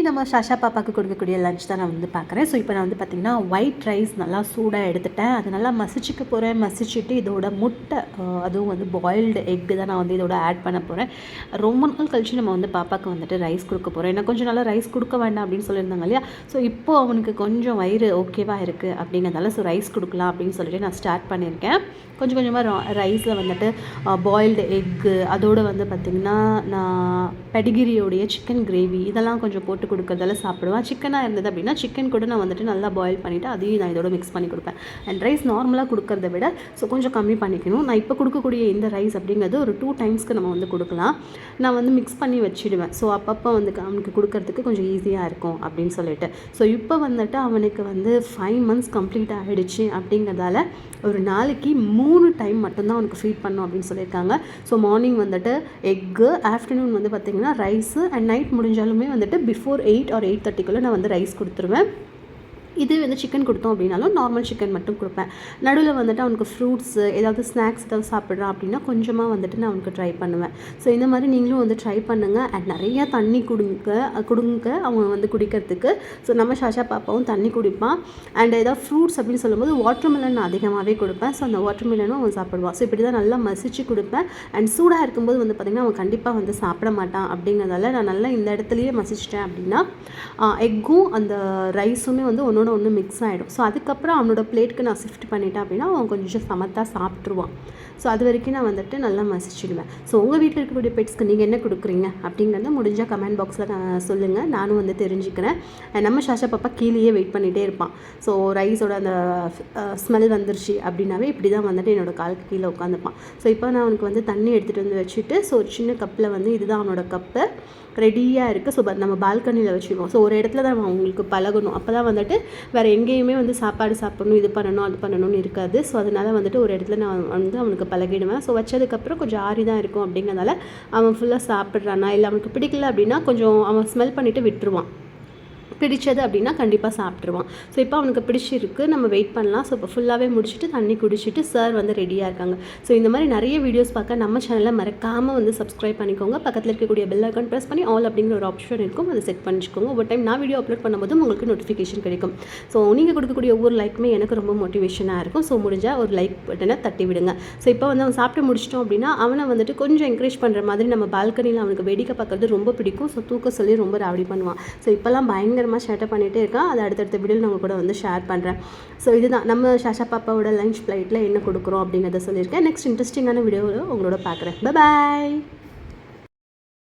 இன்றைக்கி நம்ம ஷாஷா பாப்பாவுக்கு கொடுக்கக்கூடிய லஞ்ச் தான் நான் வந்து பார்க்குறேன். ஸோ இப்போ நான் வந்து பார்த்திங்கன்னா ஒயிட் ரைஸ் நல்லா சூடாக எடுத்துட்டேன். அது நல்லா மசிச்சுக்க போகிறேன். மசிச்சுட்டு இதோட முட்டை அதுவும் வந்து பாயில்டு எக்கு தான் நான் வந்து இதோட ஆட் பண்ண போகிறேன். ரொம்ப நாள் கழிச்சு நம்ம வந்து பாப்பாவுக்கு வந்துட்டு ரைஸ் கொடுக்க போகிறோம். ஏன்னா கொஞ்சம் நாளாக ரைஸ் கொடுக்க வேண்டாம் அப்படின்னு சொல்லியிருந்தாங்க இல்லையா. ஸோ இப்போது அவனுக்கு கொஞ்சம் வயிறு ஓகேவாக இருக்குது அப்படிங்கிறதால ஸோ ரைஸ் கொடுக்கலாம் அப்படின்னு சொல்லிட்டு நான் ஸ்டார்ட் பண்ணியிருக்கேன். கொஞ்சம் கொஞ்சமாக ரைஸில் வந்துட்டு பாயில்டு எக்கு அதோடு வந்து பார்த்திங்கன்னா நான் பெடிகிரியோடைய சிக்கன் கிரேவி இதெல்லாம் கொஞ்சம் போட்டு கொடுக்குறதால சாப்பிடுவேன். சிக்கனாக இருந்தது அப்படின்னா சிக்கன் கூட நான் வந்துட்டு நல்லா பாயில் பண்ணிவிட்டு அதையும் நான் இதோட மிக்ஸ் பண்ணி கொடுப்பேன். அண்ட் ரைஸ் நார்மலாக கொடுக்கறத விட ஸோ கொஞ்சம் கம்மி பண்ணிக்கணும். நான் இப்போ கொடுக்கக்கூடிய இந்த ரைஸ் அப்படிங்கிறது ஒரு 2 டைம்ஸ்க்கு நம்ம வந்து கொடுக்கலாம். நான் வந்து மிக்ஸ் பண்ணி வச்சுடுவேன். ஸோ அப்பப்போ வந்து அவனுக்கு கொடுக்கறதுக்கு கொஞ்சம் ஈஸியாக இருக்கும் அப்படின்னு சொல்லிட்டு. ஸோ இப்போ வந்துட்டு அவனுக்கு வந்து 5 months கம்ப்ளீட் ஆகிடுச்சு அப்படிங்கிறதால ஒரு நாளைக்கு 3 டைம் மட்டும்தான் அவனுக்கு ஃபீட் பண்ணோம் அப்படின்னு சொல்லியிருக்காங்க. ஸோ மார்னிங் வந்துட்டு எக்கு, ஆஃப்டர்நூன் வந்து பார்த்திங்கன்னா ரைஸு, அண்ட் நைட் முடிஞ்சாலுமே வந்துட்டு பிஃபோர் 8 or 8:30 நான் வந்து ரைஸ் கொடுத்துருவேன். இது வந்து சிக்கன் கொடுத்தோம் அப்படின்னாலும் நார்மல் சிக்கன் மட்டும் கொடுப்பேன். நடுவில் வந்துட்டு அவனுக்கு ஃப்ரூட்ஸு ஏதாவது ஸ்நாக்ஸ் ஏதாவது சாப்பிட்றான் அப்படின்னா கொஞ்சமாக வந்துட்டு நான் அவனுக்கு ட்ரை பண்ணுவேன். ஸோ இந்த மாதிரி நீங்களும் வந்து ட்ரை பண்ணுங்கள். அண்ட் நிறையா தண்ணி கொடுங்க அவங்க வந்து குடிக்கிறதுக்கு. ஸோ நம்ம ஷாஷா பாப்பாவும் தண்ணி குடிப்பான். அண்ட் ஏதாவது ஃப்ரூட்ஸ் அப்படின்னு சொல்லும்போது வாட்டர்மெலன் நான் அதிகமாகவே கொடுப்பேன். ஸோ அந்த வாட்டர்மெலனும் அவன் சாப்பிடுவான். ஸோ இப்படி தான் நல்லா மசிச்சு கொடுப்பேன். அண்ட் சூடாக இருக்கும்போது வந்து பார்த்திங்கன்னா அவன் கண்டிப்பாக வந்து சாப்பிட மாட்டான். அப்படிங்கிறதால நான் நல்லா இந்த இடத்துலையே மசிச்சிட்டேன் அப்படின்னா எக்கும் அந்த ரைஸுமே வந்து ஒன்று மிக்ஸ் ஆகிடும். ஸோ அதுக்கப்புறம் அவனோட பிளேட்டுக்கு நான் ஷிஃப்ட் பண்ணிட்டேன் அப்படின்னா அவன் கொஞ்சம் சமத்தாக சாப்பிட்ருவான். ஸோ அது வரைக்கும் நான் வந்துட்டு நல்லா மசிச்சிடுவேன். ஸோ உங்கள் வீட்டில் இருக்கக்கூடிய பெட்ஸ்க்கு நீங்கள் என்ன கொடுக்குறீங்க அப்படிங்கிறத முடிஞ்சால் கமெண்ட் பாக்ஸில் சொல்லுங்கள். நானும் வந்து தெரிஞ்சுக்கிறேன். நம்ம ஷாஷா பாப்பா கீழேயே வெயிட் பண்ணிகிட்டே இருப்பான். ஸோ ரைஸோட அந்த ஸ்மெல் வந்துருச்சு அப்படின்னாவே இப்படி தான் வந்துட்டு என்னோடய காலுக்கு கீழே உட்காந்துப்பான். ஸோ இப்போ நான் அவனுக்கு வந்து தண்ணி எடுத்துகிட்டு வந்து வச்சுட்டு ஸோ ஒரு சின்ன கப்பில் வந்து இதுதான் அவனோட கப்பு ரெடியாக இருக்குது. ஸோ நம்ம பால்கனியில் வச்சுருவோம். ஸோ ஒரு இடத்துல தான் அவங்களுக்கு பழகணும். அப்போ தான் வந்துட்டு வேறு எங்கேயுமே வந்து சாப்பாடு சாப்பிடணும், இது பண்ணணும், அது பண்ணணும்னு இருக்காது. ஸோ அதனால் வந்துட்டு ஒரு இடத்துல நான் வந்து அவனுக்கு பழகிடுவேன். ஸோ வச்சதுக்கப்புறம் கொஞ்சம் ஆறி தான் இருக்கும் அப்படிங்கிறதால அவன் ஃபுல்லாக சாப்பிட்றானா இல்லை அவனுக்கு பிடிக்கல அப்படின்னா கொஞ்சம் அவன் ஸ்மெல் பண்ணிவிட்டு விட்டுருவான். பிடிச்சது அப்படின்னா கண்டிப்பாக சாப்பிட்ருவான். ஸோ இப்போ அவனுக்கு பிடிச்சிருக்கு, நம்ம வெயிட் பண்ணலாம். ஸோ இப்போ ஃபுல்லாகவே முடிச்சுட்டு தண்ணி குடிச்சிட்டு சார் வந்து ரெடியாக இருக்காங்க. ஸோ இந்த மாதிரி நிறைய வீடியோஸ் பார்க்க நம்ம சேனலை மறக்காமல் வந்து சப்ஸ்கிரைப் பண்ணிக்கோங்க. பக்கத்தில் இருக்கக்கூடிய பெல் ஐக்கான் ப்ரெஸ் பண்ணி ஆல் அப்படிங்கிற ஒரு ஆப்ஷன் இருக்கும், அதை செட் பண்ணிச்சுக்கோங்க. ஒவ்வொரு டைம் நான் வீடியோ அப்லோட் பண்ணும்போது உங்களுக்கு நோட்டிஃபிகேஷன் கிடைக்கும். ஸோ நீங்கள் கொடுக்கக்கூடிய ஒவ்வொரு லைக்குமே எனக்கு ரொம்ப மோட்டிவேஷனாக இருக்கும். ஸோ முடிஞ்சால் ஒரு லைக் பட்டனை தட்டி விடுங்க. ஸோ இப்போ வந்து அவன் சாப்பிட்டு முடிச்சிட்டோம் அப்படின்னா அவனை வந்துட்டு கொஞ்சம் என்கரேஜ் பண்ணுற மாதிரி நம்ம பால்கனியில் அவனுக்கு வேடிக்கை பார்க்குறது ரொம்ப பிடிக்கும். ஸோ தூக்க சொல்லி ரொம்ப ராவடி பண்ணுவான். ஸோ இப்போல்லாம் பயங்கரமாக ஷேட்டை பண்ணிகிட்டே இருக்கான். அதை அடுத்தடுத்த வீடியோவில் நான் கூட வந்து ஷேர் பண்ணுறேன். ஸோ இதுதான் நம்ம ஷாஷா பாப்பாவோட லஞ்ச் பிளேட்டில் என்ன கொடுக்குறோம் அப்படிங்கிறத சொல்லியிருக்கேன். நெக்ஸ்ட் இன்ட்ரெஸ்டிங்கான வீடியோவில் உங்களோட பார்க்குறேன். பாய்.